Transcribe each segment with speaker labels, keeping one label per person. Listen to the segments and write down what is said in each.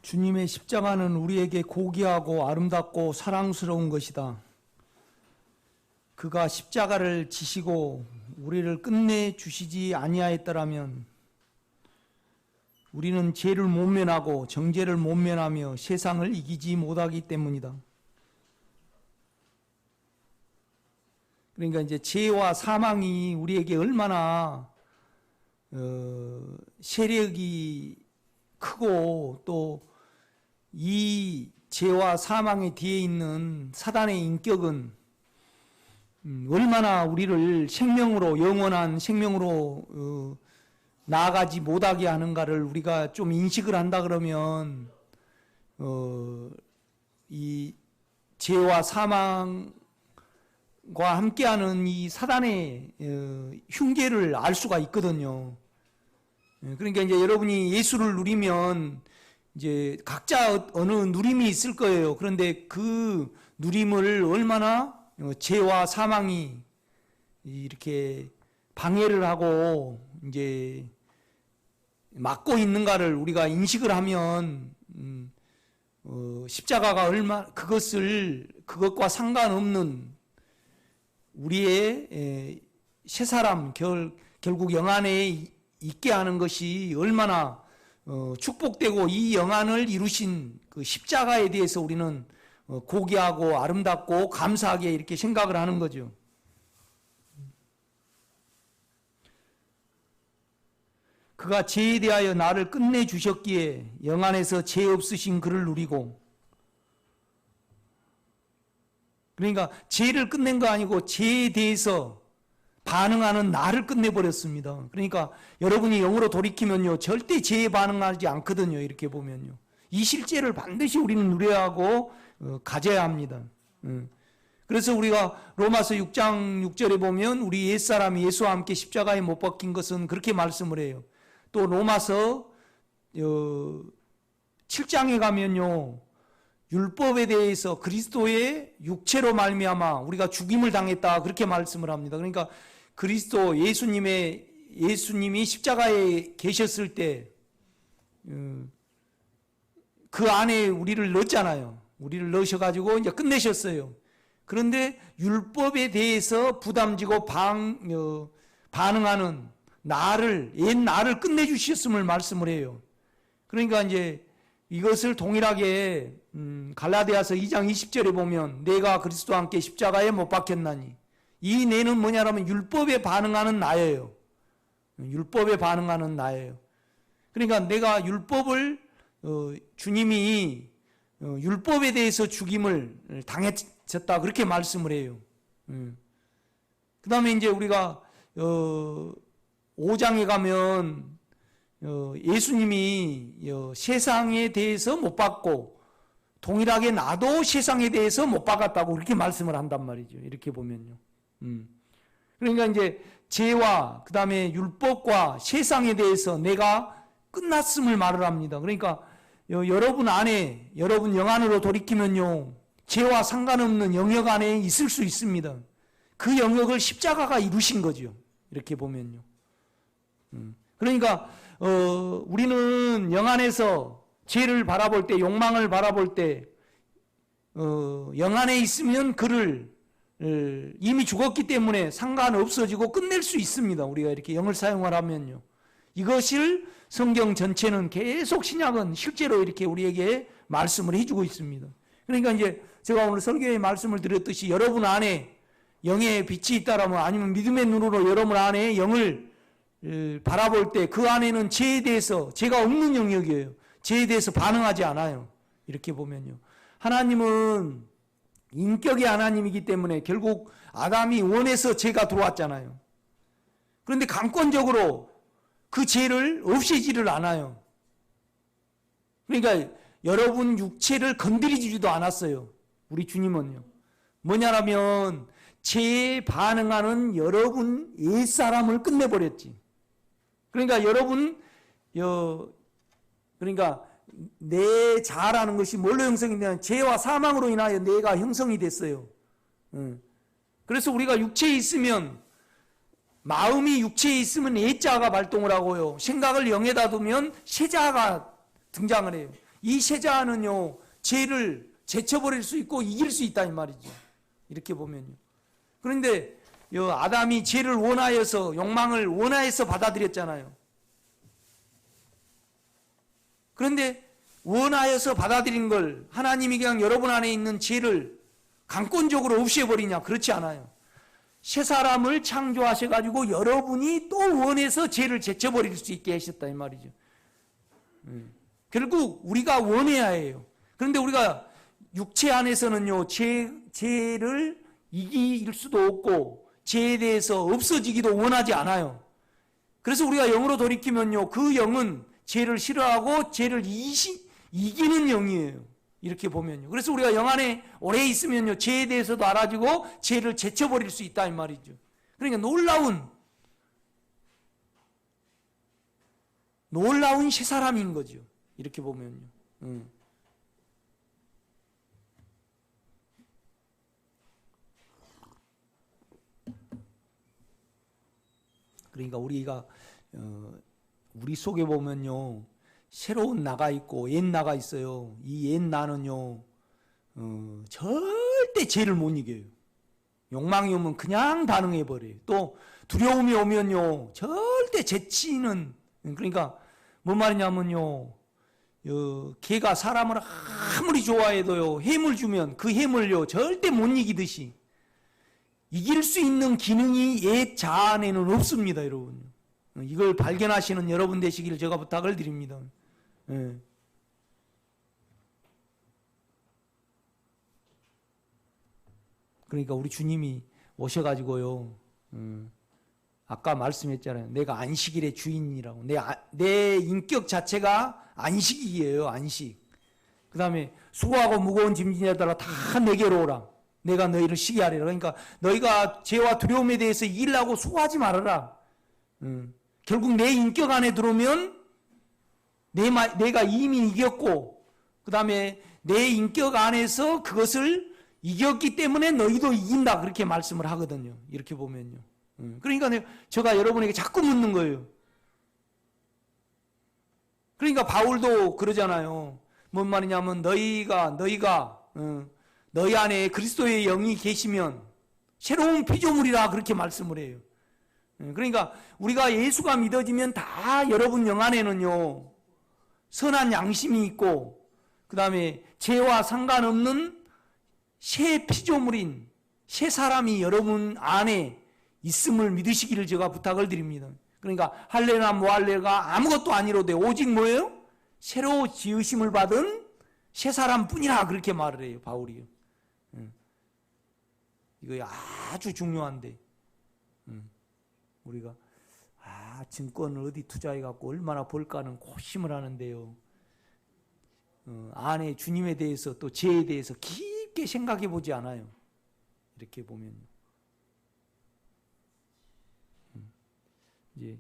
Speaker 1: 주님의 십자가는 우리에게 고귀하고 아름답고 사랑스러운 것이다. 그가 십자가를 지시고 우리를 끝내 주시지 아니하였더라면 우리는 죄를 못 면하고 정죄를 못 면하며 세상을 이기지 못하기 때문이다. 그러니까 이제 죄와 사망이 우리에게 얼마나 세력이 크고 또 이 죄와 사망의 뒤에 있는 사단의 인격은 얼마나 우리를 생명으로, 영원한 생명으로 나아가지 못하게 하는가를 우리가 좀 인식을 한다 그러면 이 죄와 사망과 함께하는 이 사단의 흉계를 알 수가 있거든요. 그러니까 이제 여러분이 예수를 누리면 이제 각자 어느 누림이 있을 거예요. 그런데 그 누림을 얼마나 죄와 사망이 이렇게 방해를 하고 이제 막고 있는가를 우리가 인식을 하면 십자가가 그것과 상관없는 우리의 새 사람 결국 영안에 있게 하는 것이 얼마나 축복되고 이 영안을 이루신 그 십자가에 대해서 우리는 고귀하고 아름답고 감사하게 이렇게 생각을 하는 거죠. 그가 죄에 대하여 나를 끝내주셨기에 영안에서 죄 없으신 그를 누리고, 그러니까 죄를 끝낸 거 아니고 죄에 대해서 반응하는 나를 끝내버렸습니다. 그러니까 여러분이 영으로 돌이키면요 절대 죄에 반응하지 않거든요. 이렇게 보면요 이 실제를 반드시 우리는 누려야 하고 가져야 합니다. 그래서 우리가 로마서 6장 6절에 보면 우리 옛사람이 예수와 함께 십자가에 못 박힌 것은 그렇게 말씀을 해요. 또 로마서 7장에 가면요 율법에 대해서 그리스도의 육체로 말미암아 우리가 죽임을 당했다 그렇게 말씀을 합니다. 그러니까 그리스도 예수님이 십자가에 계셨을 때 그 안에 우리를 넣었잖아요. 우리를 넣으셔가지고 이제 끝내셨어요. 그런데 율법에 대해서 부담지고 반응하는 옛 나를 끝내주셨음을 말씀을 해요. 그러니까 이제 이것을 동일하게 갈라디아서 2장 20절에 보면 내가 그리스도와 함께 십자가에 못 박혔나니, 이 내는 뭐냐면 율법에 반응하는 나예요. 율법에 반응하는 나예요. 그러니까 내가 율법을 주님이 율법에 대해서 죽임을 당했었다 그렇게 말씀을 해요. 그 다음에 이제 우리가 5장에 가면 예수님이 세상에 대해서 못 받고 동일하게 나도 세상에 대해서 못 받았다고 그렇게 말씀을 한단 말이죠. 이렇게 보면요. 그러니까 이제 죄와 그 다음에 율법과 세상에 대해서 내가 끝났음을 말을 합니다. 그러니까 여러분 안에, 여러분 영안으로 돌이키면요 죄와 상관없는 영역 안에 있을 수 있습니다. 그 영역을 십자가가 이루신 거죠. 이렇게 보면요. 그러니까 우리는 영안에서 죄를 바라볼 때, 욕망을 바라볼 때 영안에 있으면 그를 이미 죽었기 때문에 상관없어지고 끝낼 수 있습니다. 우리가 이렇게 영을 사용을 하면요. 이것을 성경 전체는 계속 신약은 실제로 이렇게 우리에게 말씀을 해주고 있습니다. 그러니까 이제 제가 오늘 설교에 말씀을 드렸듯이 여러분 안에 영의 빛이 있다라면, 아니면 믿음의 눈으로 여러분 안에 영을 바라볼 때 그 안에는 죄에 대해서, 죄가 없는 영역이에요. 죄에 대해서 반응하지 않아요. 이렇게 보면요. 하나님은 인격의 하나님이기 때문에 결국 아담이 원해서 죄가 들어왔잖아요. 그런데 강권적으로 그 죄를 없애지를 않아요. 그러니까 여러분 육체를 건드리지도 않았어요. 우리 주님은요. 뭐냐라면 죄에 반응하는 여러분 옛사람을 끝내버렸지. 그러니까 여러분 그러니까 내 자라는 것이 뭘로 형성이 되냐면 죄와 사망으로 인하여 내가 형성이 됐어요. 그래서 우리가 육체에 있으면, 마음이 육체에 있으면 예자가 발동을 하고요, 생각을 영에다 두면 세자가 등장을 해요. 이 세자는요, 죄를 제쳐버릴 수 있고 이길 수 있다 이 말이죠. 이렇게 보면요. 그런데 아담이 죄를 원하여서, 욕망을 원하여서 받아들였잖아요. 그런데 원하여서 받아들인 걸 하나님이 그냥 여러분 안에 있는 죄를 강권적으로 없애버리냐? 그렇지 않아요. 새 사람을 창조하셔가지고 여러분이 또 원해서 죄를 제쳐버릴 수 있게 하셨다 이 말이죠. 결국 우리가 원해야 해요. 그런데 우리가 육체 안에서는요, 죄를 이길 수도 없고 죄에 대해서 없어지기도 원하지 않아요. 그래서 우리가 영으로 돌이키면요, 그 영은 죄를 싫어하고 죄를 이기는 영이에요. 이렇게 보면요. 그래서 우리가 영 안에 오래 있으면요, 죄에 대해서도 알아지고 죄를 제쳐버릴 수 있다 이 말이죠. 그러니까 놀라운 새 사람인 거죠. 이렇게 보면요. 그러니까 우리가 우리 속에 보면요, 새로운 나가 있고 옛 나가 있어요. 이 옛 나는요, 절대 죄를 못 이겨요. 욕망이 오면 그냥 반응해 버려요. 또 두려움이 오면요, 절대 제치는, 그러니까 뭔 말이냐면요, 개가 사람을 아무리 좋아해도요, 햄을 주면 그 햄을요 절대 못 이기듯이 이길 수 있는 기능이 옛 자아 안에는 없습니다, 여러분. 이걸 발견하시는 여러분 되시기를 제가 부탁을 드립니다. 예. 그러니까 우리 주님이 오셔가지고요, 아까 말씀했잖아요. 내가 안식일의 주인이라고. 내 인격 자체가 안식이에요, 안식. 그 다음에 수고하고 무거운 짐진 자들아 다 내게로 오라. 내가 너희를 쉬게 하리라. 그러니까 너희가 죄와 두려움에 대해서 이기려고 수고하지 말아라. 결국 내 인격 안에 들어오면 내가 이미 이겼고, 그 다음에 내 인격 안에서 그것을 이겼기 때문에 너희도 이긴다. 그렇게 말씀을 하거든요. 이렇게 보면요. 그러니까 제가 여러분에게 자꾸 묻는 거예요. 그러니까 바울도 그러잖아요. 뭔 말이냐면 너희가 너희 안에 그리스도의 영이 계시면 새로운 피조물이라 그렇게 말씀을 해요. 그러니까 우리가 예수가 믿어지면 다 여러분 영 안에는요, 선한 양심이 있고, 그 다음에 죄와 상관없는 새 피조물인 새 사람이 여러분 안에 있음을 믿으시기를 제가 부탁을 드립니다. 그러니까 할례나 무할례가 아무것도 아니로되 오직 뭐예요? 새로 지으심을 받은 새 사람뿐이라 그렇게 말을 해요, 바울이요. 이거 아주 중요한데, 우리가 증권을 어디 투자해 갖고 얼마나 벌까는 고심을 하는데요, 안에 주님에 대해서 또 죄에 대해서 깊게 생각해 보지 않아요. 이렇게 보면 이제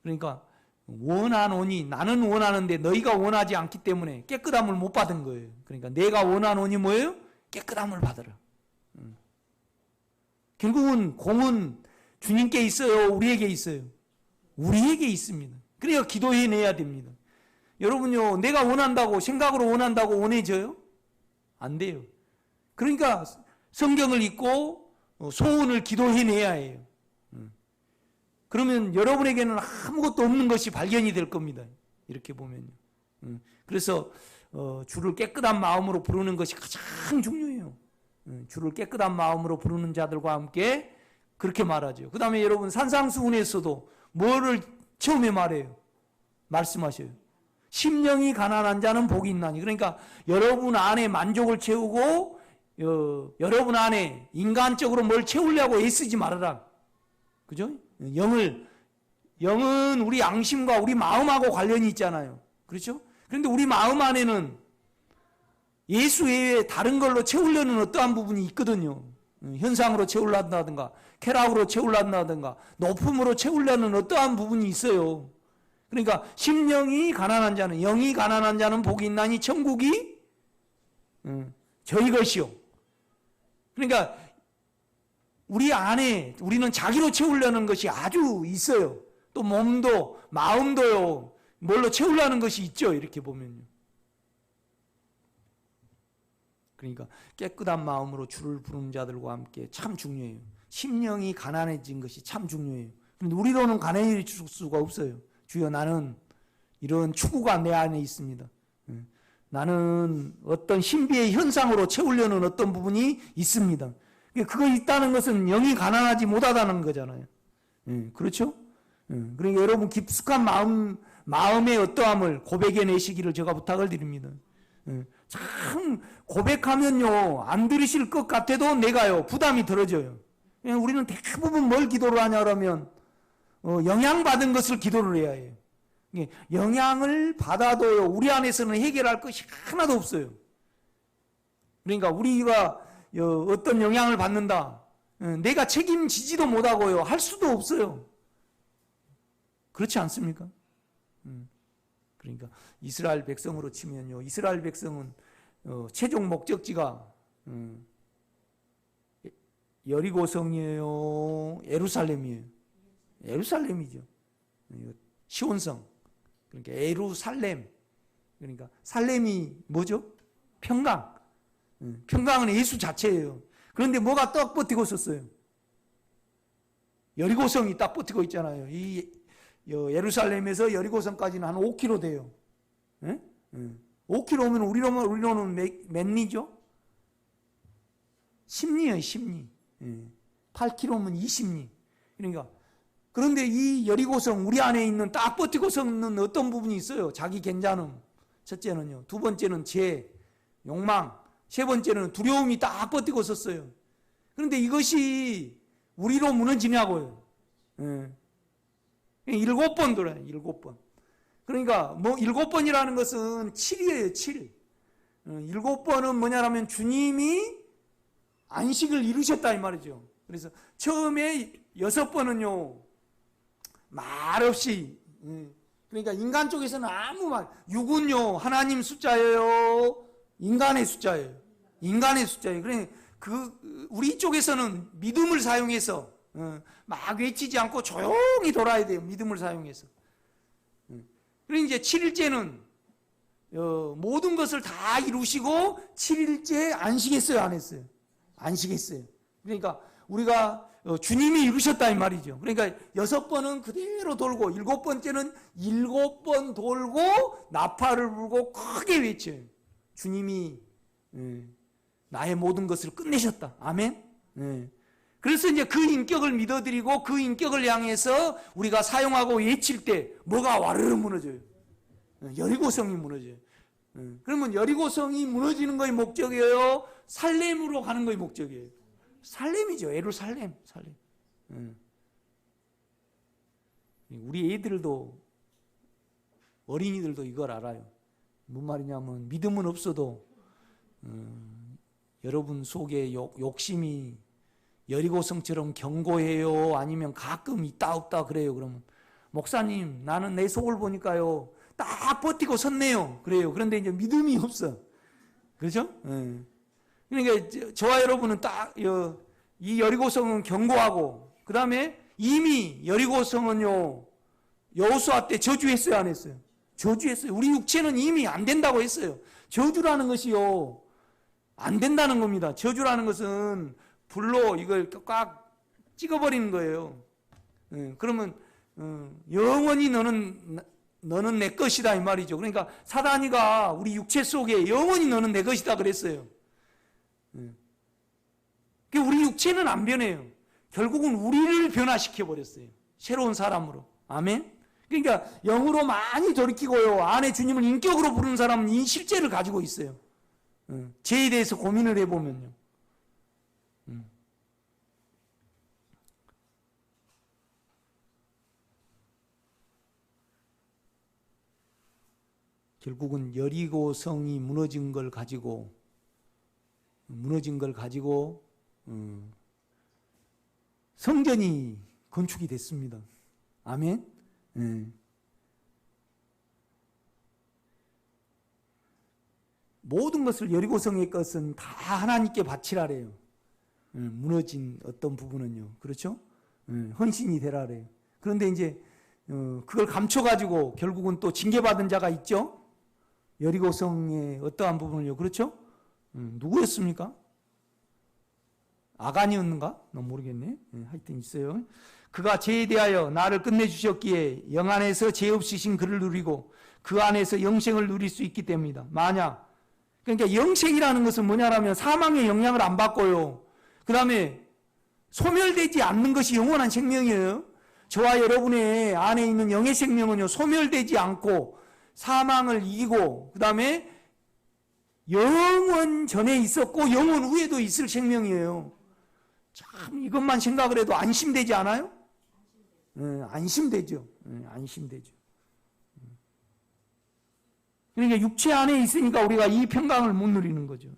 Speaker 1: 그러니까 원하노니, 나는 원하는데 너희가 원하지 않기 때문에 깨끗함을 못 받은 거예요. 그러니까 내가 원하노니 뭐예요? 깨끗함을 받으라. 결국은 공은 주님께 있어요, 우리에게 있어요? 우리에게 있습니다. 그러니까 기도해내야 됩니다. 여러분요, 내가 원한다고, 생각으로 원한다고 원해져요? 안 돼요. 그러니까 성경을 읽고 소원을 기도해내야 해요. 그러면 여러분에게는 아무것도 없는 것이 발견이 될 겁니다. 이렇게 보면요. 그래서 주를 깨끗한 마음으로 부르는 것이 가장 중요해요. 주를 깨끗한 마음으로 부르는 자들과 함께 그렇게 말하죠. 그 다음에 여러분 산상수훈에서도 뭐를 처음에 말해요? 말씀하셔요. 심령이 가난한 자는 복이 있나니. 그러니까 여러분 안에 만족을 채우고 여러분 안에 인간적으로 뭘 채우려고 애쓰지 말아라. 그죠? 영은 우리 양심과 우리 마음하고 관련이 있잖아요. 그렇죠? 그런데 우리 마음 안에는 예수 외에 다른 걸로 채우려는 어떠한 부분이 있거든요. 현상으로 채우려든가 쾌락으로 채우려든가 높음으로 채우려는 어떠한 부분이 있어요. 그러니까 심령이 가난한 자는, 영이 가난한 자는 복이 있나니 천국이 저희 것이요. 그러니까 우리 안에 우리는 자기로 채우려는 것이 아주 있어요. 또 몸도 마음도요, 뭘로 채우려는 것이 있죠. 이렇게 보면요. 그러니까 깨끗한 마음으로 주를 부르는 자들과 함께 참 중요해요. 심령이 가난해진 것이 참 중요해요. 그런데 우리로는 가난해질 수가 없어요. 주여, 나는 이런 추구가 내 안에 있습니다. 나는 어떤 신비의 현상으로 채우려는 어떤 부분이 있습니다. 그거 있다는 것은 영이 가난하지 못하다는 거잖아요. 그렇죠? 그러니까 여러분 깊숙한 마음의 어떠함을 고백해내시기를 제가 부탁을 드립니다. 참 고백하면요, 안 들으실 것 같아도 내가요 부담이 덜어져요. 우리는 대부분 뭘 기도를 하냐 그러면 영향받은 것을 기도를 해야 해요. 영향을 받아도요, 우리 안에서는 해결할 것이 하나도 없어요. 그러니까 우리가 어떤 영향을 받는다, 내가 책임지지도 못하고요, 할 수도 없어요. 그렇지 않습니까? 그러니까 이스라엘 백성으로 치면요, 이스라엘 백성은 최종 목적지가 여리고성이에요, 예루살렘이에요? 예루살렘이죠. 시온성. 그러니까 예루살렘. 그러니까 살렘이 뭐죠? 평강. 평강은 예수 자체예요. 그런데 뭐가 딱 버티고 있었어요? 여리고성이 딱 버티고 있잖아요. 이 예루살렘에서 여리고성까지는 한 5km 돼요. 5km면 우리로는 몇 리죠? 10리예요, 10리. 8km면 20리. 그러니까 그런데 이 여리고성, 우리 안에 있는 딱 버티고 서는 어떤 부분이 있어요? 자기 괜찮음. 첫째는요. 두 번째는 죄, 욕망. 세 번째는 두려움이 딱 버티고 섰어요. 그런데 이것이 우리로 무너지냐고요. 7번 돌아요. 7번. 그러니까 뭐 7번이라는 것은 7이에요. 7. 7번은 뭐냐면 주님이 안식을 이루셨다 이 말이죠. 그래서 처음에 6번은요, 말없이, 그러니까 인간 쪽에서는 아무 말, 6은요 하나님 숫자예요, 인간의 숫자예요. 인간의 숫자예요. 그러니까 우리 쪽에서는 믿음을 사용해서 막 외치지 않고 조용히 돌아야 돼요. 믿음을 사용해서. 그러니 이제 7일째는 모든 것을 다 이루시고 7일째 안식했어요, 안 했어요? 안식했어요. 그러니까 우리가 주님이 이루셨다 이 말이죠. 그러니까 6번은 그대로 돌고 7번째는 7번 돌고 나팔을 불고 크게 외쳐요. 주님이 나의 모든 것을 끝내셨다. 아멘. 그래서 이제 그 인격을 믿어드리고 그 인격을 향해서 우리가 사용하고 외칠 때 뭐가 와르르 무너져요. 여리고성이 무너져요. 그러면 여리고성이 무너지는 것이 목적이에요? 살렘으로 가는 것이 목적이에요? 살렘이죠. 예루살렘. 살렘. 우리 애들도, 어린이들도 이걸 알아요. 뭔 말이냐면 믿음은 없어도 여러분 속에 욕심이 여리고성처럼 견고해요? 아니면 가끔 있다 없다 그래요? 그러면 목사님, 나는 내 속을 보니까요 딱 버티고 섰네요. 그래요. 그런데 이제 믿음이 없어. 그렇죠? 그러니까 저와 여러분은 딱 이 여리고성은 견고하고, 그 다음에 이미 여리고성은요 여호수아 때 저주했어요, 안 했어요? 저주했어요. 우리 육체는 이미 안 된다고 했어요. 저주라는 것이요 안 된다는 겁니다. 저주라는 것은 불로 이걸 꽉 찍어버리는 거예요. 그러면 영원히 너는 내 것이다 이 말이죠. 그러니까 사단이가 우리 육체 속에 영원히 너는 내 것이다 그랬어요. 우리 육체는 안 변해요. 결국은 우리를 변화시켜 버렸어요. 새로운 사람으로. 아멘. 그러니까 영으로 많이 돌이키고요, 안에 주님을 인격으로 부르는 사람은 이 실제를 가지고 있어요. 죄에 대해서 고민을 해보면요. 결국은 여리고성이 무너진 걸 가지고 성전이 건축이 됐습니다. 아멘. 모든 것을 여리고성의 것은 다 하나님께 바치라래요. 무너진 어떤 부분은요, 그렇죠? 헌신이 되라래요. 그런데 이제 그걸 감춰가지고 결국은 또 징계받은 자가 있죠. 여리고성의 어떠한 부분을요, 그렇죠? 누구였습니까? 아간이었는가? 너무 모르겠네. 하여튼 있어요. 그가 죄에 대하여 나를 끝내주셨기에 영 안에서 죄 없으신 그를 누리고 그 안에서 영생을 누릴 수 있기 때문이다. 만약 그러니까 영생이라는 것은 뭐냐라면 사망의 영향을 안 받고요. 그 다음에 소멸되지 않는 것이 영원한 생명이에요. 저와 여러분의 안에 있는 영의 생명은요, 소멸되지 않고 사망을 이기고 그 다음에 영원 전에 있었고 영원 후에도 있을 생명이에요. 참 이것만 생각을 해도 안심되지 않아요? 안심되죠. 안심되죠. 그러니까 육체 안에 있으니까 우리가 이 평강을 못 누리는 거죠.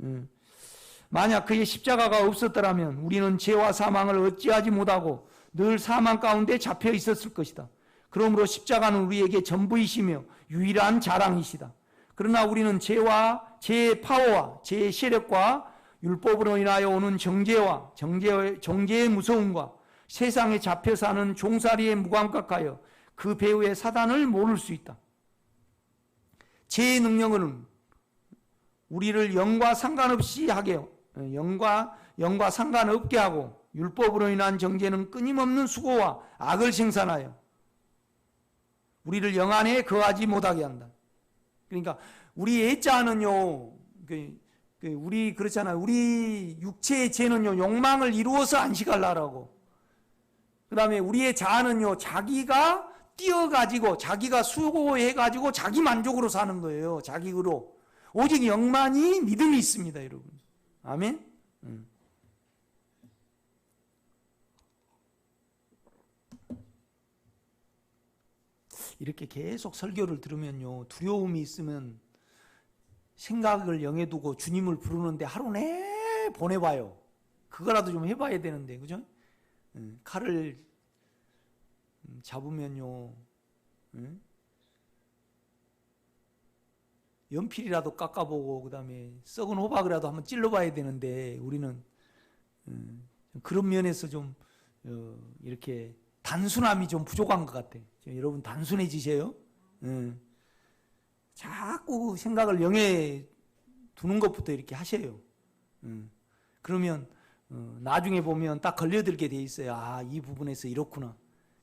Speaker 1: 만약 그의 십자가가 없었더라면 우리는 죄와 사망을 어찌하지 못하고 늘 사망 가운데 잡혀 있었을 것이다. 그러므로 십자가는 우리에게 전부이시며 유일한 자랑이시다. 그러나 우리는 죄와 죄의 파워와 죄의 세력과 율법으로 인하여 오는 정죄와 정죄의 무서움과 세상에 잡혀 사는 종살이에 무감각하여 그 배후의 사단을 모를 수 있다. 죄의 능력은 우리를 영과 상관없이 하게 영과 상관없게 하고 율법으로 인한 정죄는 끊임없는 수고와 악을 생산하여 우리를 영 안에 거하지 못하게 한다. 그러니까 우리 애자는요, 우리 그렇잖아요. 우리 육체의 죄는요, 욕망을 이루어서 안식하려고. 그 다음에 우리의 자아는요, 자기가 뛰어가지고 자기가 수고해가지고 자기 만족으로 사는 거예요. 자기로. 오직 영만이 믿음이 있습니다, 여러분. 아멘. 이렇게 계속 설교를 들으면요, 두려움이 있으면 생각을 영에 두고 주님을 부르는데 하루 내 보내봐요. 그거라도 좀 해봐야 되는데, 그죠? 칼을 잡으면요, 연필이라도 깎아보고 그 다음에 썩은 호박이라도 한번 찔러봐야 되는데 우리는 그런 면에서 좀 이렇게 단순함이 좀 부족한 것 같아요. 여러분 단순해지세요. 자꾸 생각을 영에 두는 것부터 이렇게 하셔요. 그러면 나중에 보면 딱 걸려들게 돼 있어요. 아, 이 부분에서 이렇구나.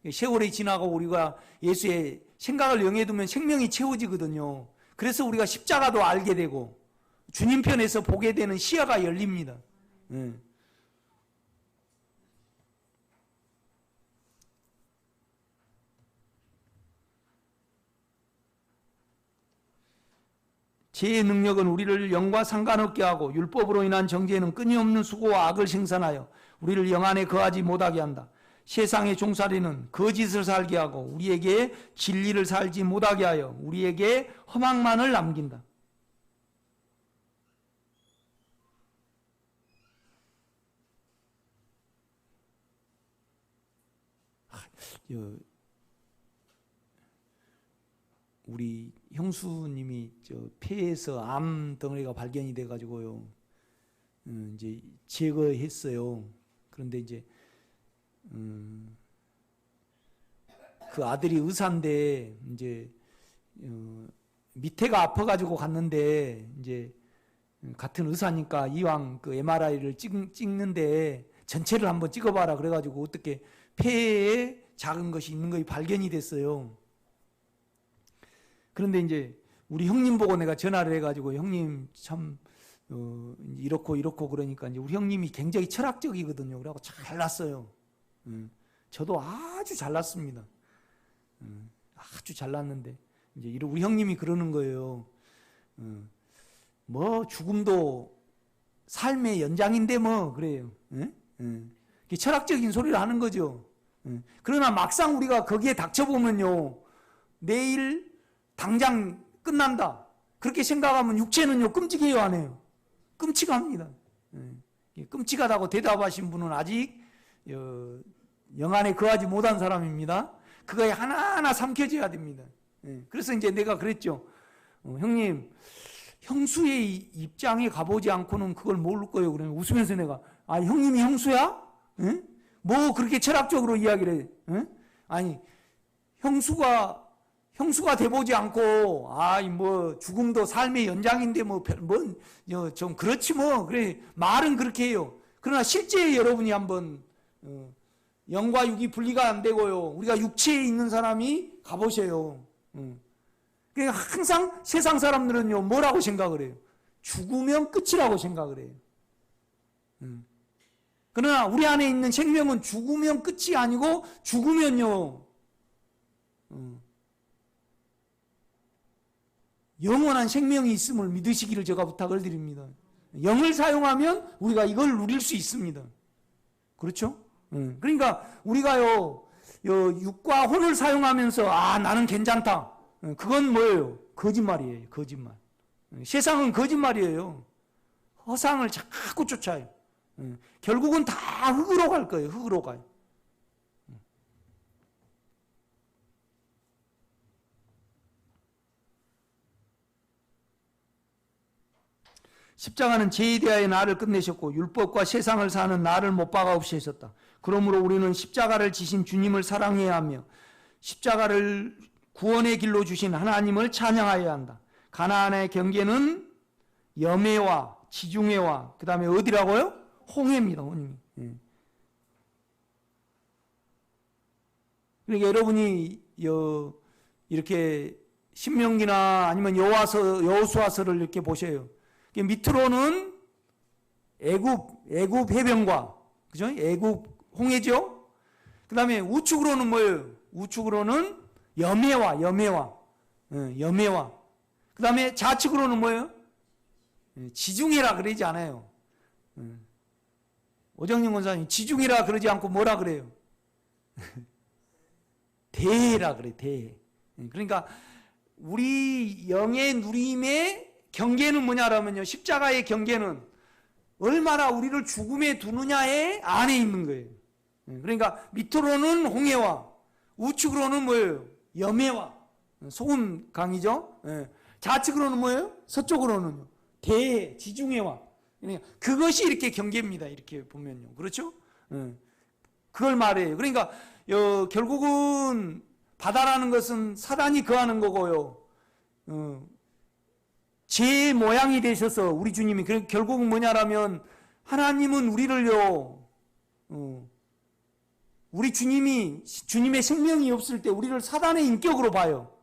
Speaker 1: 세월이 지나고 우리가 예수의 생각을 영에 두면 생명이 채워지거든요. 그래서 우리가 십자가도 알게 되고 주님 편에서 보게 되는 시야가 열립니다. 죄의 능력은 우리를 영과 상관없게 하고 율법으로 인한 정죄는 끊임없는 수고와 악을 생산하여 우리를 영 안에 거하지 못하게 한다. 세상의 종살이는 거짓을 살게 하고 우리에게 진리를 살지 못하게 하여 우리에게 허망만을 남긴다. 우리 형수님이 폐에서 암 덩어리가 발견이 돼가지고요, 이제 제거했어요. 그런데 이제 그 아들이 의사인데 이제 밑에가 아파가지고 갔는데 이제 같은 의사니까 이왕 그 MRI를 찍는데 전체를 한번 찍어봐라 그래가지고 어떻게 폐에 작은 것이 있는 것이 발견이 됐어요. 그런데 이제 우리 형님 보고 내가 전화를 해가지고 형님 참 이렇고 그러니까 이제 우리 형님이 굉장히 철학적이거든요. 그래갖고 잘났어요. 저도 아주 잘났습니다. 아주 잘났는데 이제 우리 형님이 그러는 거예요. 뭐 죽음도 삶의 연장인데 뭐 그래요. 철학적인 소리를 하는 거죠. 그러나 막상 우리가 거기에 닥쳐보면요, 내일 당장 끝난다 그렇게 생각하면 육체는요 끔찍해요, 안 해요? 끔찍합니다. 끔찍하다고 대답하신 분은 아직 영 안에 거하지 못한 사람입니다. 그거에 하나하나 삼켜져야 됩니다. 그래서 이제 내가 그랬죠. 형님, 형수의 입장에 가보지 않고는 그걸 모를 거예요. 그러면 웃으면서 내가, 아, 형님이 형수야? 뭐 그렇게 철학적으로 이야기를 해? 아니, 형수가 돼보지 않고 뭐 죽음도 삶의 연장인데 좀 그렇지 뭐 그래 말은 그렇게 해요. 그러나 실제 여러분이 한번 영과 육이 분리가 안 되고요. 우리가 육체에 있는 사람이 가보세요. 그러니까 항상 세상 사람들은요 뭐라고 생각을 해요? 죽으면 끝이라고 생각을 해요. 그러나 우리 안에 있는 생명은 죽으면 끝이 아니고 죽으면요 영원한 생명이 있음을 믿으시기를 제가 부탁을 드립니다. 영을 사용하면 우리가 이걸 누릴 수 있습니다. 그렇죠? 그러니까 우리가요 육과 혼을 사용하면서 나는 괜찮다. 그건 뭐예요? 거짓말이에요. 거짓말. 세상은 거짓말이에요. 허상을 자꾸 쫓아요. 결국은 다 흙으로 갈 거예요. 흙으로 가요. 십자가는 죄에 대하여 나를 끝내셨고 율법과 세상을 사는 나를 못 박아 없애셨다. 그러므로 우리는 십자가를 지신 주님을 사랑해야 하며 십자가를 구원의 길로 주신 하나님을 찬양해야 한다. 가나안의 경계는 여매와 지중해와 그 다음에 어디라고요? 홍해입니다. 홍해. 그러니까 여러분이 이렇게 신명기나 아니면 여호수아서를 이렇게 보셔요. 밑으로는 애굽 해변과 그죠? 애굽 홍해죠. 그 다음에 우측으로는 뭐예요? 우측으로는 여매와 그 다음에 좌측으로는 뭐예요? 지중해라 그러지 않아요. 오정영 권사님 지중해라 그러지 않고 뭐라 그래요? 대해라 그래. 대해. 그러니까 우리 영의 누림의 경계는 뭐냐라면요. 십자가의 경계는 얼마나 우리를 죽음에 두느냐의 안에 있는 거예요. 그러니까 밑으로는 홍해와 우측으로는 뭐예요? 여매와 소금 강이죠. 좌측으로는 뭐예요? 서쪽으로는요. 대해 지중해와 그러니까 그것이 이렇게 경계입니다. 이렇게 보면요. 그렇죠? 그걸 말해요. 그러니까 결국은 바다라는 것은 사단이 거하는 거고요. 제 모양이 되셔서 우리 주님이 결국은 뭐냐라면 하나님은 우리를요 우리 주님의 생명이 없을 때 우리를 사단의 인격으로 봐요.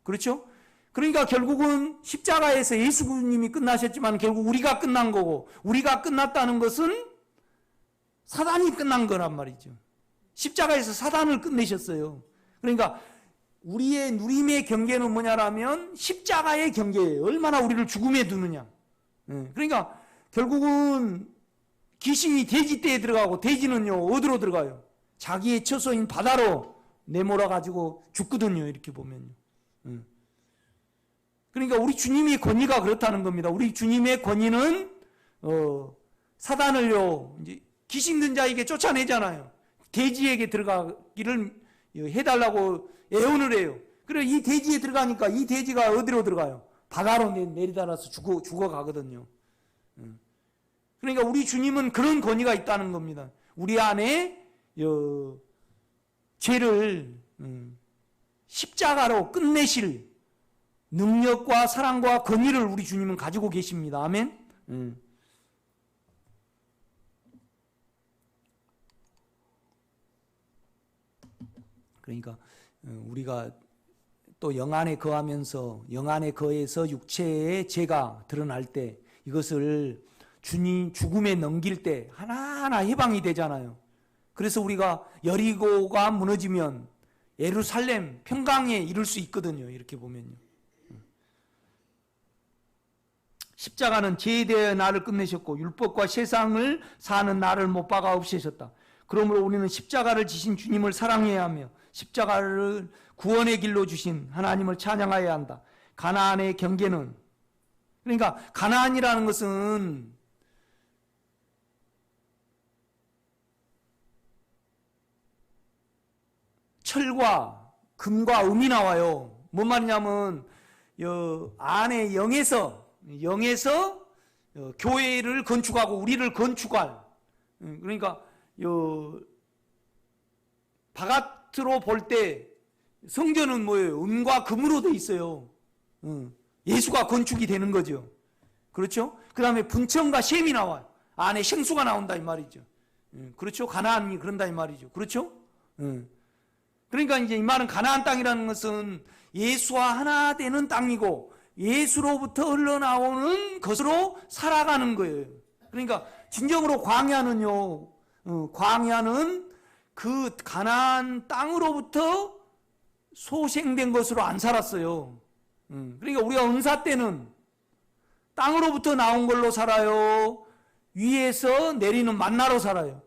Speaker 1: 그렇죠? 그러니까 결국은 십자가에서 예수님이 끝나셨지만 결국 우리가 끝난 거고 우리가 끝났다는 것은 사단이 끝난 거란 말이죠. 십자가에서 사단을 끝내셨어요. 그러니까 우리의 누림의 경계는 뭐냐라면 십자가의 경계예요. 얼마나 우리를 죽음에 두느냐. 그러니까 결국은 귀신이 돼지떼에 들어가고 돼지는요 어디로 들어가요? 자기의 처소인 바다로 내몰아 가지고 죽거든요. 이렇게 보면요. 그러니까 우리 주님의 권위가 그렇다는 겁니다. 우리 주님의 권위는 사단을요 이제 귀신 든 자에게 쫓아내잖아요. 돼지에게 들어가기를 해달라고 애원을 해요. 그래 이 돼지에 들어가니까 이 돼지가 어디로 들어가요? 바다로 내리달아서 죽어가거든요. 그러니까 우리 주님은 그런 권위가 있다는 겁니다. 우리 안에 죄를 십자가로 끝내실 능력과 사랑과 권위를 우리 주님은 가지고 계십니다. 아멘. 그러니까 우리가 또 영 안에 거하면서 영 안에 거해서 육체의 죄가 드러날 때 이것을 주님 죽음에 넘길 때 하나하나 해방이 되잖아요. 그래서 우리가 여리고가 무너지면 예루살렘 평강에 이룰 수 있거든요. 이렇게 보면요. 십자가는 죄에 대해 나를 끝내셨고 율법과 세상을 사는 나를 못 박아 없애셨다. 그러므로 우리는 십자가를 지신 주님을 사랑해야 하며 십자가를 구원의 길로 주신 하나님을 찬양해야 한다. 가나안의 경계는 그러니까 가나안이라는 것은 철과 금과 음이 나와요. 뭔 말이냐면 안에 영에서 교회를 건축하고 우리를 건축할 그러니까 바깥으로 볼 때 성전은 뭐예요? 은과 금으로 돼 있어요. 예수가 건축이 되는 거죠. 그렇죠? 그 다음에 분천과 셈이 나와요. 안에 생수가 나온다 이 말이죠. 그렇죠? 가나안이 그런다 이 말이죠. 그렇죠? 그러니까 이제 이 말은 가나안 땅이라는 것은 예수와 하나 되는 땅이고 예수로부터 흘러나오는 것으로 살아가는 거예요. 그러니까 진정으로 광야는요, 광야는 그 가나안 땅으로부터 소생된 것으로 안 살았어요. 그러니까 우리가 은사 때는 땅으로부터 나온 걸로 살아요? 위에서 내리는 만나로 살아요?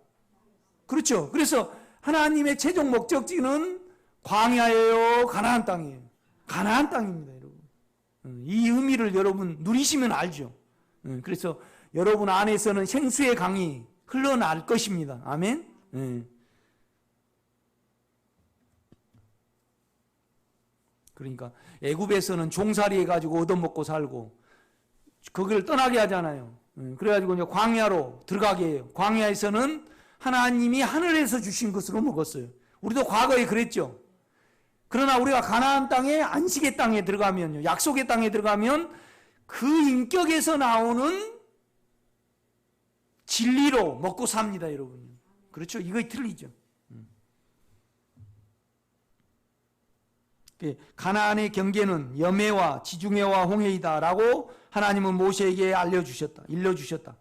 Speaker 1: 그렇죠. 그래서 하나님의 최종 목적지는 광야예요? 가나안 땅이에요? 가나안 땅입니다, 여러분. 이 의미를 여러분 누리시면 알죠. 그래서 여러분 안에서는 생수의 강이 흘러날 것입니다. 아멘. 그러니까 애굽에서는 종살이 해가지고 얻어먹고 살고 거기를 떠나게 하잖아요. 그래가지고 이제 광야로 들어가게 해요. 광야에서는 하나님이 하늘에서 주신 것으로 먹었어요. 우리도 과거에 그랬죠. 그러나 우리가 가나안 땅에 안식의 땅에 들어가면요, 약속의 땅에 들어가면 그 인격에서 나오는 진리로 먹고 삽니다, 여러분. 그렇죠? 이거 틀리죠. 가나안의 경계는 여매와 지중해와 홍해이다라고 하나님은 모세에게 일러주셨다.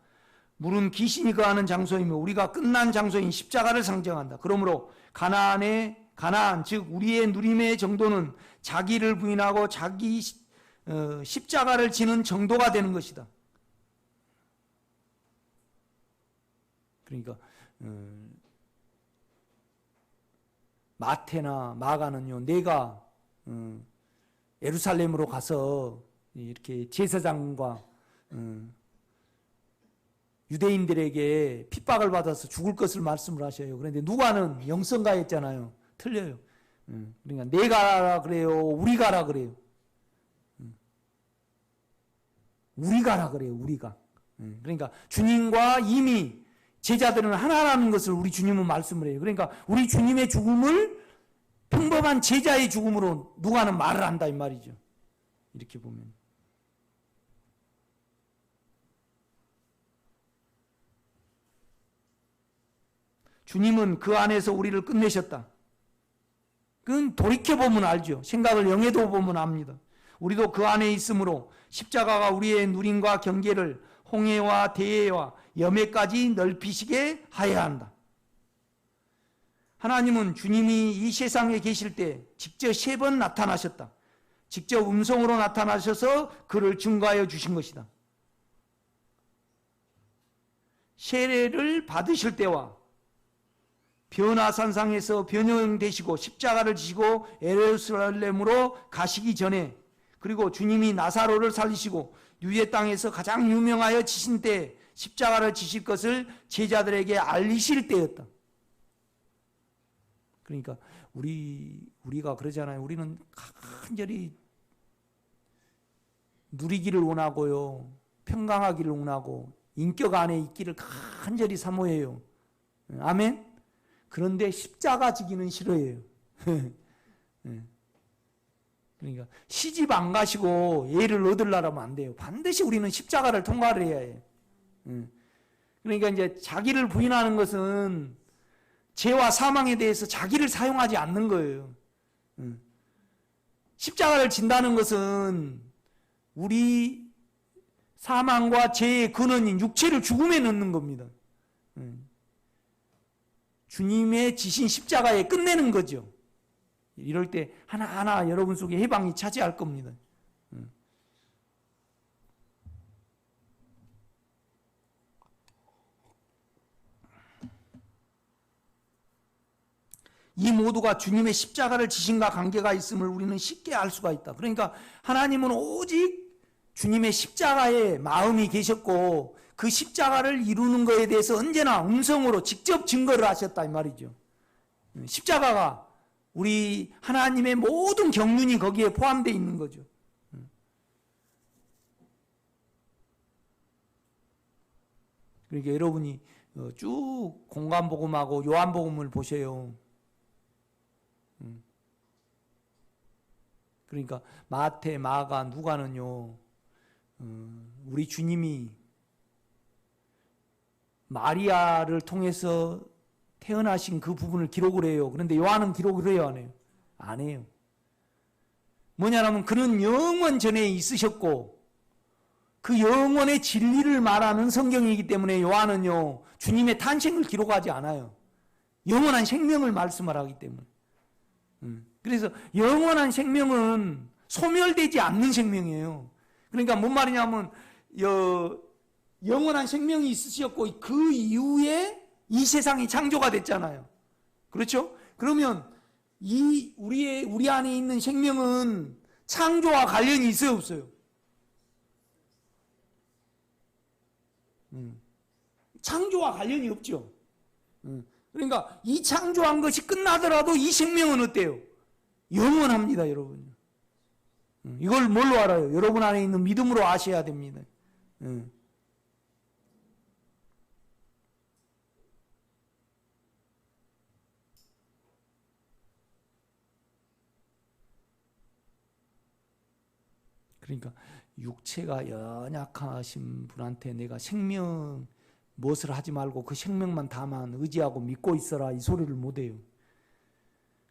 Speaker 1: 물은 귀신이 거하는 장소이며 우리가 끝난 장소인 십자가를 상징한다. 그러므로 가나안 즉 우리의 누림의 정도는 자기를 부인하고 자기 십자가를 지는 정도가 되는 것이다. 그러니까 마태나 마가는요, 내가 예루살렘으로 가서 이렇게 제사장과 유대인들에게 핍박을 받아서 죽을 것을 말씀을 하셔요. 그런데 누가는 영성가 했잖아요. 틀려요. 그러니까 내가 가라 그래요? 우리 가라 그래요? 우리 가라 그래요. 우리가. 그러니까 주님과 이미 제자들은 하나라는 것을 우리 주님은 말씀을 해요. 그러니까 우리 주님의 죽음을 평범한 제자의 죽음으로 누가는 말을 한다 이 말이죠. 이렇게 보면. 주님은 그 안에서 우리를 끝내셨다. 그건 돌이켜보면 알죠. 생각을 영해도 보면 압니다. 우리도 그 안에 있으므로 십자가가 우리의 누림과 경계를 홍해와 대해와 여매까지 넓히시게 하여야 한다. 하나님은 주님이 이 세상에 계실 때 직접 3번 나타나셨다. 직접 음성으로 나타나셔서 그를 증거하여 주신 것이다. 세례를 받으실 때와 변화산상에서 변형되시고 십자가를 지시고 예루살렘으로 가시기 전에, 그리고 주님이 나사로를 살리시고 유대 땅에서 가장 유명하여 지신 때 십자가를 지실 것을 제자들에게 알리실 때였다. 그러니까 우리가 그러잖아요. 우리는 간절히 누리기를 원하고요, 평강하기를 원하고 인격 안에 있기를 간절히 사모해요. 아멘. 그런데 십자가 지기는 싫어해요. 그러니까 시집 안 가시고 예를 얻으려면 안 돼요. 반드시 우리는 십자가를 통과를 해야 해요. 그러니까 이제 자기를 부인하는 것은 죄와 사망에 대해서 자기를 사용하지 않는 거예요. 십자가를 진다는 것은 우리 사망과 죄의 근원인 육체를 죽음에 넣는 겁니다. 주님의 지신 십자가에 끝내는 거죠. 이럴 때 하나하나 여러분 속에 해방이 차지할 겁니다. 이 모두가 주님의 십자가를 지신과 관계가 있음을 우리는 쉽게 알 수가 있다. 그러니까 하나님은 오직 주님의 십자가에 마음이 계셨고 그 십자가를 이루는 것에 대해서 언제나 음성으로 직접 증거를 하셨다 이 말이죠. 십자가가 우리 하나님의 모든 경륜이 거기에 포함되어 있는 거죠. 그러니까 여러분이 쭉 공관복음하고 요한복음을 보세요. 그러니까 마태, 마가, 누가는요, 우리 주님이 마리아를 통해서 태어나신 그 부분을 기록을 해요. 그런데 요한은 기록을 해요, 안 해요? 안 해요. 뭐냐면 그는 영원 전에 있으셨고 그 영원의 진리를 말하는 성경이기 때문에 요한은요, 주님의 탄생을 기록하지 않아요. 영원한 생명을 말씀을 하기 때문에. 그래서 영원한 생명은 소멸되지 않는 생명이에요. 그러니까 뭔 말이냐면 영원한 생명이 있으셨고 그 이후에 이 세상이 창조가 됐잖아요. 그렇죠? 그러면 우리 안에 있는 생명은 창조와 관련이 있어요, 없어요? 창조와 관련이 없죠. 그러니까 이 창조한 것이 끝나더라도 이 생명은 어때요? 영원합니다, 여러분. 이걸 뭘로 알아요? 여러분 안에 있는 믿음으로 아셔야 됩니다. 그러니까 육체가 연약하신 분한테 내가 생명 무엇을 하지 말고 그 생명만 다만 의지하고 믿고 있어라 이 소리를 못해요.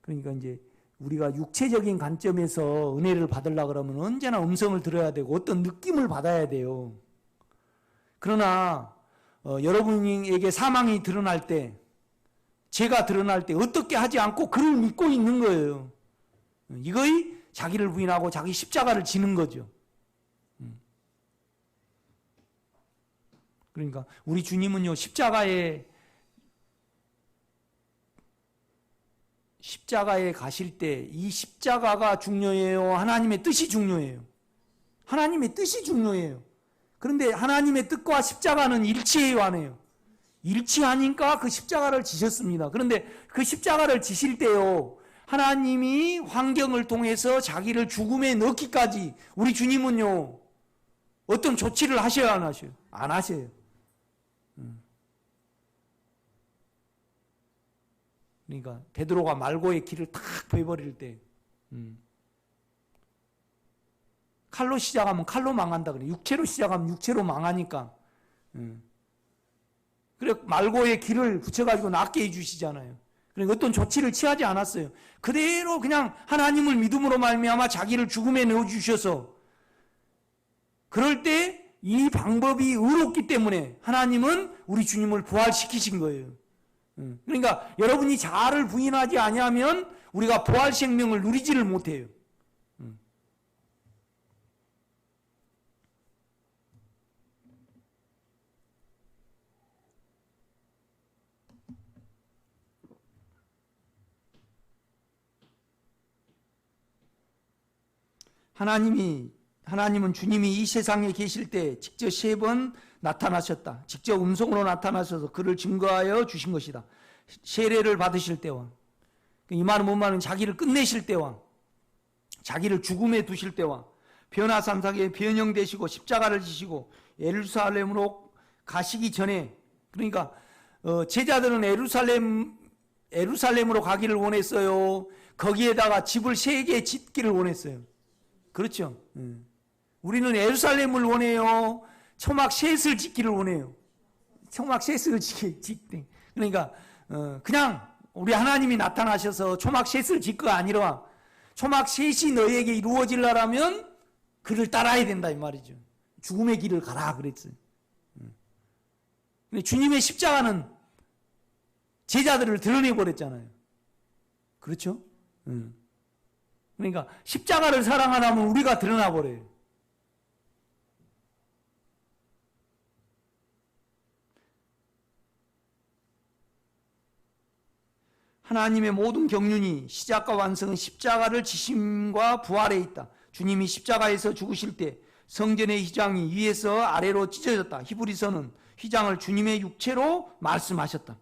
Speaker 1: 그러니까 이제 우리가 육체적인 관점에서 은혜를 받으려고 그러면 언제나 음성을 들어야 되고 어떤 느낌을 받아야 돼요. 그러나 여러분에게 사망이 드러날 때, 죄가 드러날 때 어떻게 하지 않고 그를 믿고 있는 거예요. 이거의 자기를 부인하고 자기 십자가를 지는 거죠. 그러니까 우리 주님은요, 십자가에 가실 때 이 십자가가 중요해요? 하나님의 뜻이 중요해요? 하나님의 뜻이 중요해요. 그런데 하나님의 뜻과 십자가는 일치해요, 안 해요? 일치하니까 그 십자가를 지셨습니다. 그런데 그 십자가를 지실 때요, 하나님이 환경을 통해서 자기를 죽음에 넣기까지 우리 주님은요, 어떤 조치를 하셔요, 안 하셔요? 안 하셔요. 그러니까 베드로가 말고의 길을 탁 베버릴 때 칼로 시작하면 칼로 망한다 그래. 육체로 시작하면 육체로 망하니까. 그래 말고의 길을 붙여가지고 낫게 해주시잖아요. 그러니까 어떤 조치를 취하지 않았어요. 그대로 그냥 하나님을 믿음으로 말미암아 자기를 죽음에 넣어주셔서, 그럴 때 이 방법이 의롭기 때문에 하나님은 우리 주님을 부활시키신 거예요. 그러니까 여러분이 자아를 부인하지 아니하면 우리가 부활 생명을 누리지를 못해요. 하나님은 주님이 이 세상에 계실 때 직접 3번 나타나셨다. 직접 음성으로 나타나셔서 그를 증거하여 주신 것이다. 세례를 받으실 때와, 이 말은 뭔 말은 자기를 끝내실 때와, 자기를 죽음에 두실 때와, 변화산상에 변형되시고 십자가를 지시고 예루살렘으로 가시기 전에, 그러니까 제자들은 예루살렘으로 가기를 원했어요? 거기에다가 집을 3개 짓기를 원했어요? 그렇죠? 우리는 예루살렘을 원해요? 초막 셋을 짓기를 원해요? 초막 셋을 짓기. 그러니까 그냥 우리 하나님이 나타나셔서 초막 셋을 짓고 아니라 초막 셋이 너에게 이루어지려면 그를 따라야 된다 이 말이죠. 죽음의 길을 가라 그랬어요. 근데 주님의 십자가는 제자들을 드러내버렸잖아요. 그렇죠? 그러니까 십자가를 사랑하라면 우리가 드러나버려요. 하나님의 모든 경륜이 시작과 완성은 십자가를 지심과 부활에 있다. 주님이 십자가에서 죽으실 때 성전의 휘장이 위에서 아래로 찢어졌다. 히브리서는 휘장을 주님의 육체로 말씀하셨다.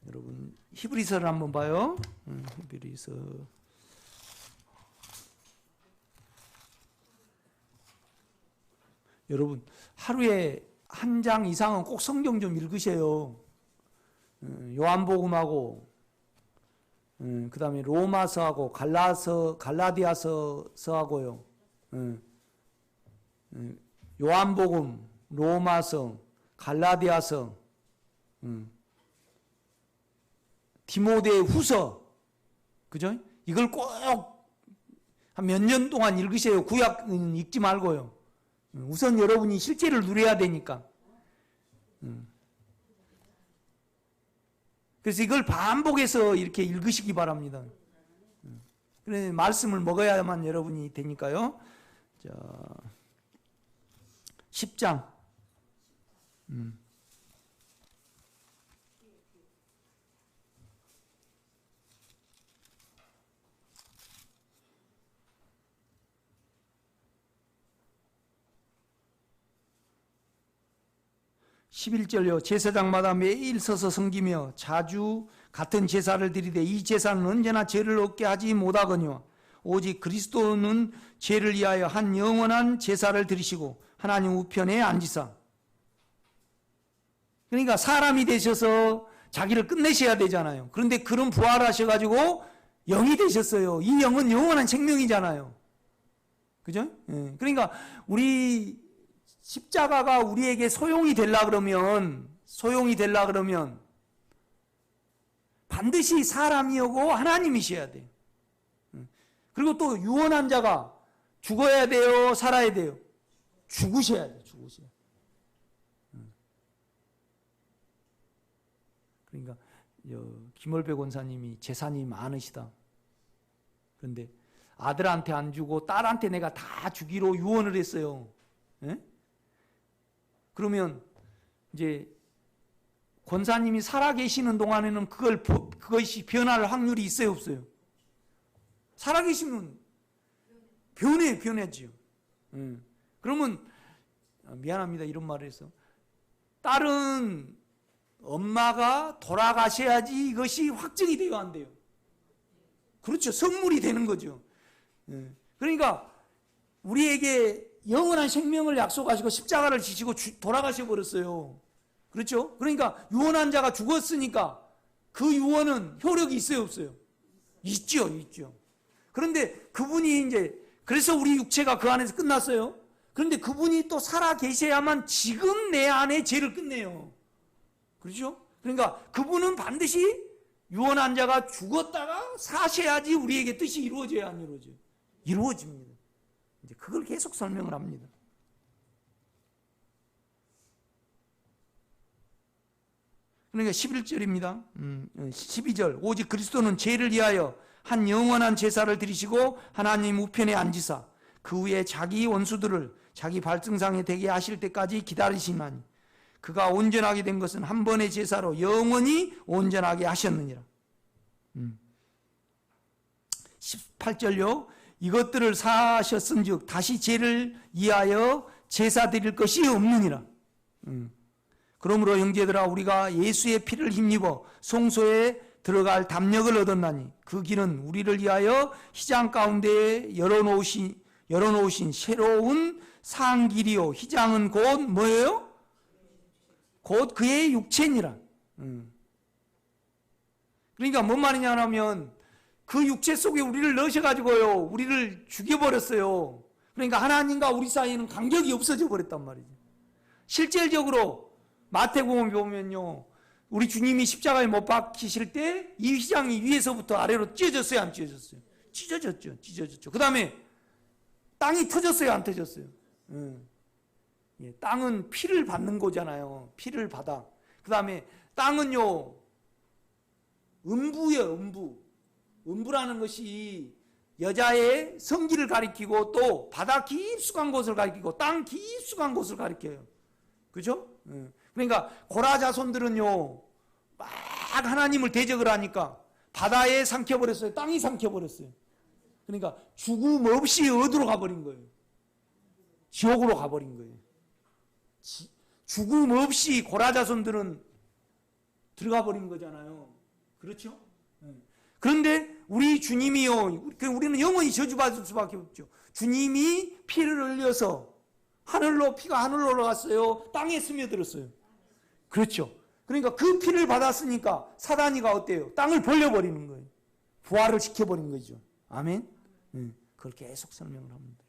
Speaker 1: 여러분 히브리서를 한번 봐요. 히브리서 여러분 하루에 1장 이상은 꼭 성경 좀 읽으셔요. 요한복음하고 그 다음에 로마서하고 갈라디아서하고요. 요한복음, 로마서, 갈라디아서, 디모데 후서, 그죠? 이걸 꼭 한 몇 년 동안 읽으세요. 구약은 읽지 말고요. 우선 여러분이 실제를 누려야 되니까. 그래서 이걸 반복해서 이렇게 읽으시기 바랍니다. 그래 말씀을 먹어야만 여러분이 되니까요. 자, 10장. 11절요. 제사장마다 매일 서서 섬기며 자주 같은 제사를 드리되 이 제사는 언제나 죄를 얻게 하지 못하거니와 오직 그리스도는 죄를 위하여 한 영원한 제사를 드리시고 하나님 우편에 앉으사. 그러니까 사람이 되셔서 자기를 끝내셔야 되잖아요. 그런데 그런 부활하셔가지고 영이 되셨어요. 이 영은 영원한 생명이잖아요. 그죠? 그러니까 우리 십자가가 우리에게 소용이 되려 그러면 반드시 사람이 오고 하나님이셔야 돼요. 그리고 또 유언한 자가 죽어야 돼요, 살아야 돼요? 죽으셔야 돼요. 그러니까 김월배 권사님이 재산이 많으시다. 그런데 아들한테 안 주고 딸한테 내가 다 주기로 유언을 했어요. 그러면 이제 권사님이 살아계시는 동안에는 그것이 변할 확률이 있어요, 없어요? 살아계시면 변해지요. 그러면 미안합니다, 이런 말을 해서 딸은 엄마가 돌아가셔야지 이것이 확정이 돼야 한대요. 그렇죠, 선물이 되는 거죠. 그러니까 우리에게 영원한 생명을 약속하시고 십자가를 지시고 돌아가셔 버렸어요. 그렇죠? 그러니까 유언한 자가 죽었으니까 그 유언은 효력이 있어요, 없어요? 있죠. 그런데 그분이 이제 그래서 우리 육체가 그 안에서 끝났어요. 그런데 그분이 또 살아 계셔야만 지금 내 안에 죄를 끝내요. 그렇죠? 그러니까 그분은 반드시 유언한 자가 죽었다가 사셔야지 우리에게 뜻이 이루어져야 안 이루어져요? 이루어집니다. 이제 그걸 계속 설명을 합니다. 그러니까 11절입니다. 12절. 오직 그리스도는 죄를 위하여 한 영원한 제사를 드리시고 하나님 우편에 앉으사 그 후에 자기 원수들을 자기 발등상에 되게 하실 때까지 기다리시나니 그가 온전하게 된 것은 한 번의 제사로 영원히 온전하게 하셨느니라. 18절요. 이것들을 사하셨은즉 다시 죄를 위하여 제사 드릴 것이 없느니라. 그러므로 형제들아 우리가 예수의 피를 힘입어 성소에 들어갈 담력을 얻었나니 그 길은 우리를 위하여 휘장 가운데에 열어놓으신 새로운 상길이요 휘장은 곧 뭐예요? 곧 그의 육체니라. 그러니까 뭔 말이냐 하면 그 육체 속에 우리를 넣으셔가지고요 우리를 죽여버렸어요. 그러니까 하나님과 우리 사이에는 간격이 없어져 버렸단 말이죠. 실질적으로 마태복음 보면요 우리 주님이 십자가에 못 박히실 때 이 휘장이 위에서부터 아래로 찢어졌어요, 안 찢어졌어요? 찢어졌죠. 그 다음에 땅이 터졌어요, 안 터졌어요? 땅은 피를 받는 거잖아요. 피를 받아. 그 다음에 땅은요 음부예요, 음부. 음부라는 것이 여자의 성기를 가리키고 또 바다 깊숙한 곳을 가리키고 땅 깊숙한 곳을 가리켜요. 그죠? 그러니까 고라 자손들은요 막 하나님을 대적을 하니까 바다에 삼켜버렸어요. 땅이 삼켜버렸어요. 그러니까 죽음 없이 어디로 가버린 거예요? 지옥으로 가버린 거예요. 죽음 없이 고라 자손들은 들어가 버린 거잖아요. 그렇죠? 그런데 우리 주님이요 우리는 영원히 저주받을 수밖에 없죠. 주님이 피를 흘려서 피가 하늘로 올라갔어요? 땅에 스며들었어요? 그렇죠. 그러니까 그 피를 받았으니까 사단이가 어때요? 땅을 벌려버리는 거예요. 부활을 시켜버린 거죠. 아멘? 그걸 계속 설명을 합니다.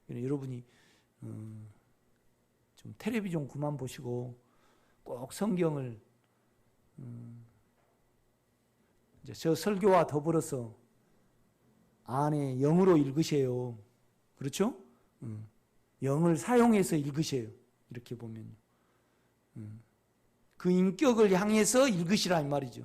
Speaker 1: 여러분이 좀 텔레비전 그만 보시고 꼭 성경을 이제 저 설교와 더불어서 안에 영으로 읽으세요. 그렇죠? 영을 사용해서 읽으세요. 이렇게 보면요. 그 인격을 향해서 읽으시라 이 말이죠.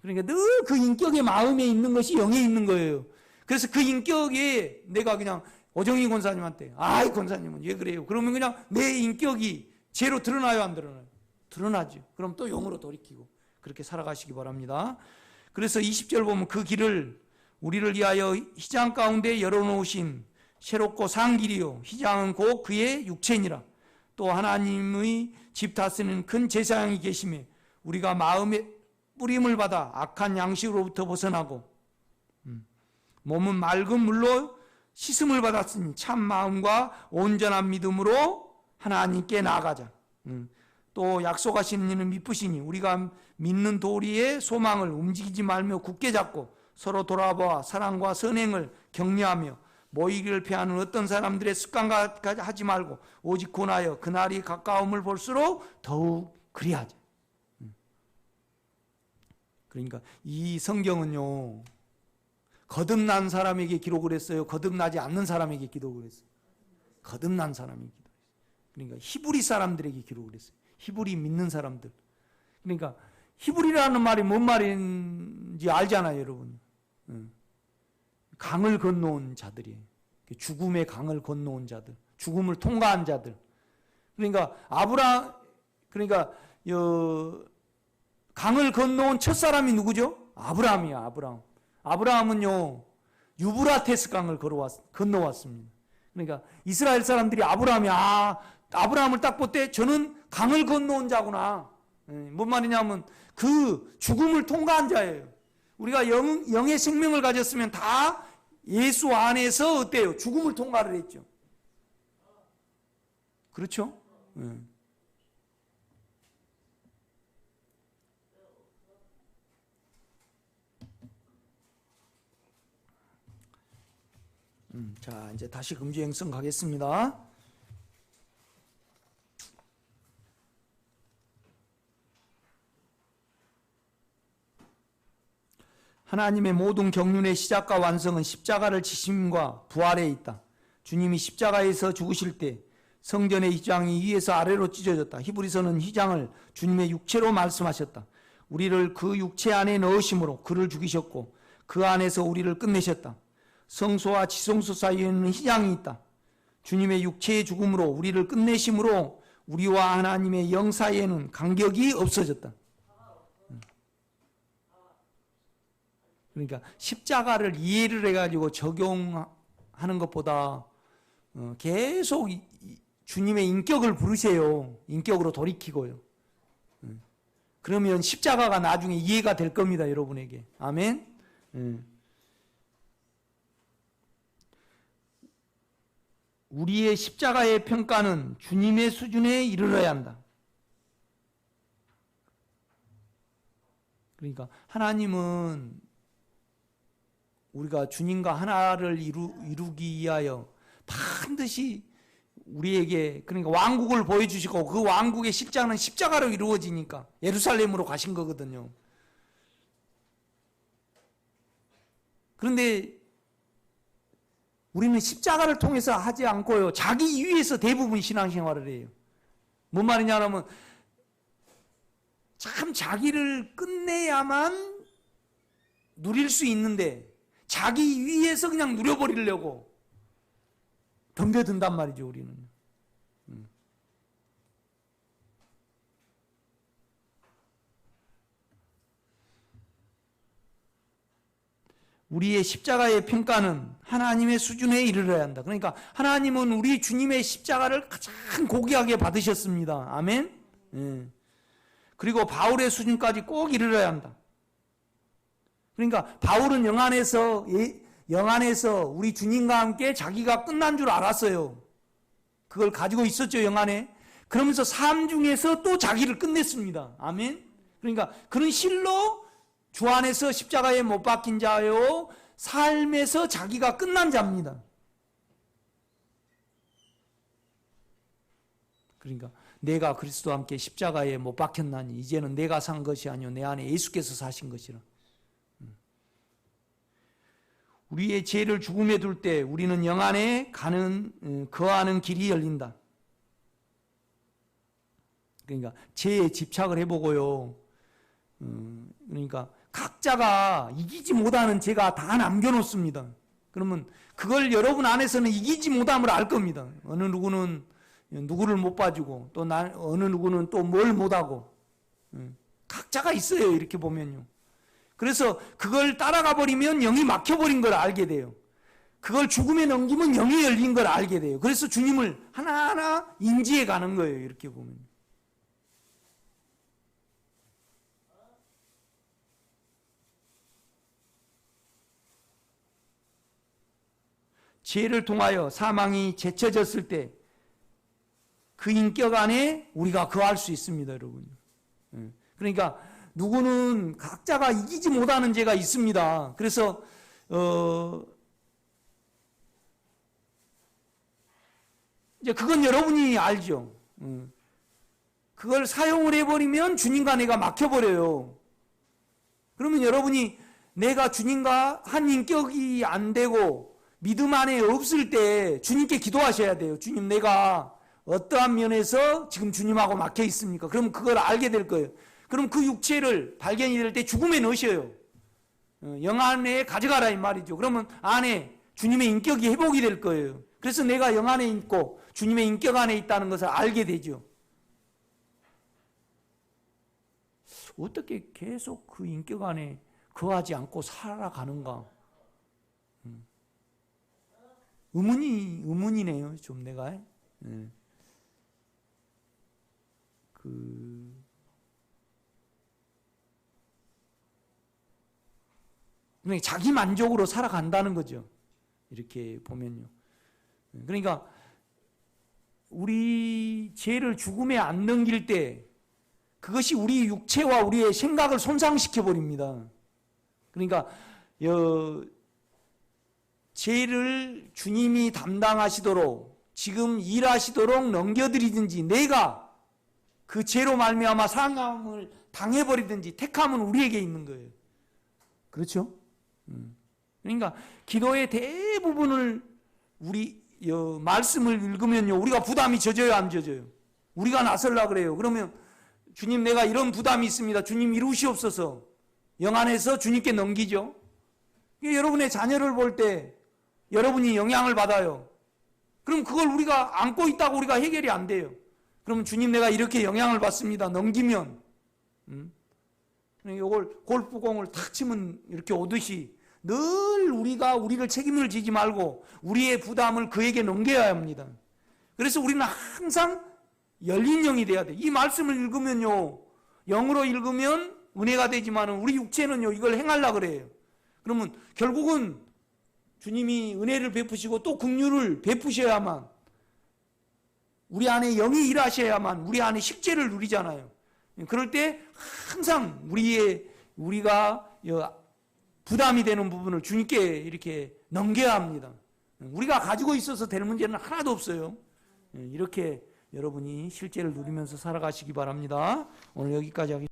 Speaker 1: 그러니까 늘 그 인격의 마음에 있는 것이 영에 있는 거예요. 그래서 그 인격에 내가 그냥 오정희 권사님한테 아이 권사님은 왜 그래요? 그러면 그냥 내 인격이 죄로 드러나요 안 드러나요? 드러나죠. 그럼 또 영으로 돌이키고 그렇게 살아가시기 바랍니다. 그래서 20절 보면 그 길을 우리를 위하여 휘장 가운데 열어놓으신 새롭고 산 길이요 휘장은 곧 그의 육체니라. 또 하나님의 집 다스리는 큰 제사장이 계시며 우리가 마음의 뿌림을 받아 악한 양식으로부터 벗어나고 몸은 맑은 물로 씻음을 받았으니 참 마음과 온전한 믿음으로 하나님께 나아가자. 또 약속하시는 이는 미쁘시니 우리가 믿는 도리의 소망을 움직이지 말며 굳게 잡고 서로 돌아보아 사랑과 선행을 격려하며 모이기를 피하는 어떤 사람들의 습관과 하지 말고 오직 권하여 그날이 가까움을 볼수록 더욱 그리하자. 그러니까 이 성경은요 거듭난 사람에게 기록을 했어요? 거듭나지 않는 사람에게 기록을 했어요? 거듭난 사람에게 기록을 했어요. 그러니까 히브리 사람들에게 기록을 했어요. 히브리 믿는 사람들. 그러니까 히브리라는 말이 뭔 말인지 알잖아요, 여러분. 강을 건너온 자들이에요. 죽음의 강을 건너온 자들, 죽음을 통과한 자들. 그러니까 강을 건너온 첫 사람이 누구죠? 아브라함이야, 아브라함. 아브라함은요 유브라테스 강을 건너왔습니다. 그러니까 이스라엘 사람들이 아브라함을 딱 볼 때 저는 강을 건너온 자구나. 뭔 말이냐면 그 죽음을 통과한 자예요. 우리가 영의 생명을 가졌으면 다 예수 안에서 어때요? 죽음을 통과를 했죠. 그렇죠? 자, 이제 다시 금주행성 가겠습니다. 하나님의 모든 경륜의 시작과 완성은 십자가를 지심과 부활에 있다. 주님이 십자가에서 죽으실 때 성전의 휘장이 위에서 아래로 찢어졌다. 히브리서는 휘장을 주님의 육체로 말씀하셨다. 우리를 그 육체 안에 넣으심으로 그를 죽이셨고 그 안에서 우리를 끝내셨다. 성소와 지성소 사이에는 휘장이 있다. 주님의 육체의 죽음으로 우리를 끝내심으로 우리와 하나님의 영 사이에는 간격이 없어졌다. 그러니까 십자가를 이해를 해가지고 적용하는 것보다 계속 주님의 인격을 부르세요. 인격으로 돌이키고요. 그러면 십자가가 나중에 이해가 될 겁니다, 여러분에게. 아멘. 우리의 십자가의 평가는 주님의 수준에 이르러야 한다. 그러니까 하나님은 우리가 주님과 하나를 이루기 위하여 반드시 우리에게 그러니까 왕국을 보여주시고 그 왕국의 십자가는 십자가로 이루어지니까 예루살렘으로 가신 거거든요. 그런데 우리는 십자가를 통해서 하지 않고요. 자기 위해서 대부분 신앙생활을 해요. 뭔 말이냐면 참 자기를 끝내야만 누릴 수 있는데 자기 위해서 그냥 누려버리려고 덤벼든단 말이죠, 우리는. 우리의 십자가의 평가는 하나님의 수준에 이르러야 한다. 그러니까 하나님은 우리 주님의 십자가를 가장 고귀하게 받으셨습니다. 아멘. 그리고 바울의 수준까지 꼭 이르러야 한다. 그러니까 바울은 영 안에서 우리 주님과 함께 자기가 끝난 줄 알았어요. 그걸 가지고 있었죠, 영 안에. 그러면서 삶 중에서 또 자기를 끝냈습니다. 아멘. 그러니까 그런 실로 주 안에서 십자가에 못 박힌 자요, 삶에서 자기가 끝난 자입니다. 그러니까 내가 그리스도와 함께 십자가에 못 박혔나니 이제는 내가 산 것이 아니요 내 안에 예수께서 사신 것이라. 우리의 죄를 죽음에 둘 때 우리는 영 안에 거하는 길이 열린다. 그러니까 죄에 집착을 해보고요. 그러니까 각자가 이기지 못하는 죄가 다 남겨놓습니다. 그러면 그걸 여러분 안에서는 이기지 못함을 알 겁니다. 어느 누구는 누구를 못 봐주고 또 어느 누구는 또 뭘 못하고 각자가 있어요. 이렇게 보면요. 그래서 그걸 따라가 버리면 영이 막혀버린 걸 알게 돼요. 그걸 죽음에 넘기면 영이 열린 걸 알게 돼요. 그래서 주님을 하나하나 인지해 가는 거예요. 이렇게 보면. 죄를 통하여 사망이 제쳐졌을 때 그 인격 안에 우리가 거할 수 있습니다, 여러분. 그러니까 누구는 각자가 이기지 못하는 죄가 있습니다. 그래서 이제 그건 여러분이 알죠. 그걸 사용을 해버리면 주님과 내가 막혀버려요. 그러면 여러분이 내가 주님과 한 인격이 안 되고 믿음 안에 없을 때 주님께 기도하셔야 돼요. 주님, 내가 어떠한 면에서 지금 주님하고 막혀 있습니까? 그럼 그걸 알게 될 거예요. 그럼 그 육체를 발견이 될 때 죽음에 넣으셔요. 영 안에 가져가라 이 말이죠. 그러면 안에 주님의 인격이 회복이 될 거예요. 그래서 내가 영 안에 있고 주님의 인격 안에 있다는 것을 알게 되죠. 어떻게 계속 그 인격 안에 거하지 않고 살아가는가? 의문이네요. 좀 내가. 자기 만족으로 살아간다는 거죠. 이렇게 보면요. 그러니까 우리 죄를 죽음에 안 넘길 때 그것이 우리 육체와 우리의 생각을 손상시켜 버립니다. 그러니까 죄를 주님이 담당하시도록 지금 일하시도록 넘겨드리든지 내가 그 죄로 말미암아 상함을 당해버리든지 택함은 우리에게 있는 거예요. 그렇죠? 그러니까 기도의 대부분을 우리 말씀을 읽으면요 우리가 부담이 져져요, 안 져져요? 우리가 나설라 그래요. 그러면 주님, 내가 이런 부담이 있습니다. 주님 이루시옵소서. 영 안에서 주님께 넘기죠. 여러분의 자녀를 볼 때 여러분이 영향을 받아요. 그럼 그걸 우리가 안고 있다고 우리가 해결이 안 돼요. 그러면 주님, 내가 이렇게 영향을 받습니다. 넘기면 이걸 골프공을 탁 치면 이렇게 오듯이 늘 우리를 책임을 지지 말고 우리의 부담을 그에게 넘겨야 합니다. 그래서 우리는 항상 열린 영이 돼야 돼. 이 말씀을 읽으면요, 영으로 읽으면 은혜가 되지만 우리 육체는요 이걸 행하려고 그래요. 그러면 결국은 주님이 은혜를 베푸시고 또 긍휼을 베푸셔야만, 우리 안에 영이 일하셔야만 우리 안에 식죄를 누리잖아요. 그럴 때 항상 우리가 부담이 되는 부분을 주님께 이렇게 넘겨야 합니다. 우리가 가지고 있어서 될 문제는 하나도 없어요. 이렇게 여러분이 실제를 누리면서 살아가시기 바랍니다. 오늘 여기까지 하겠습니다.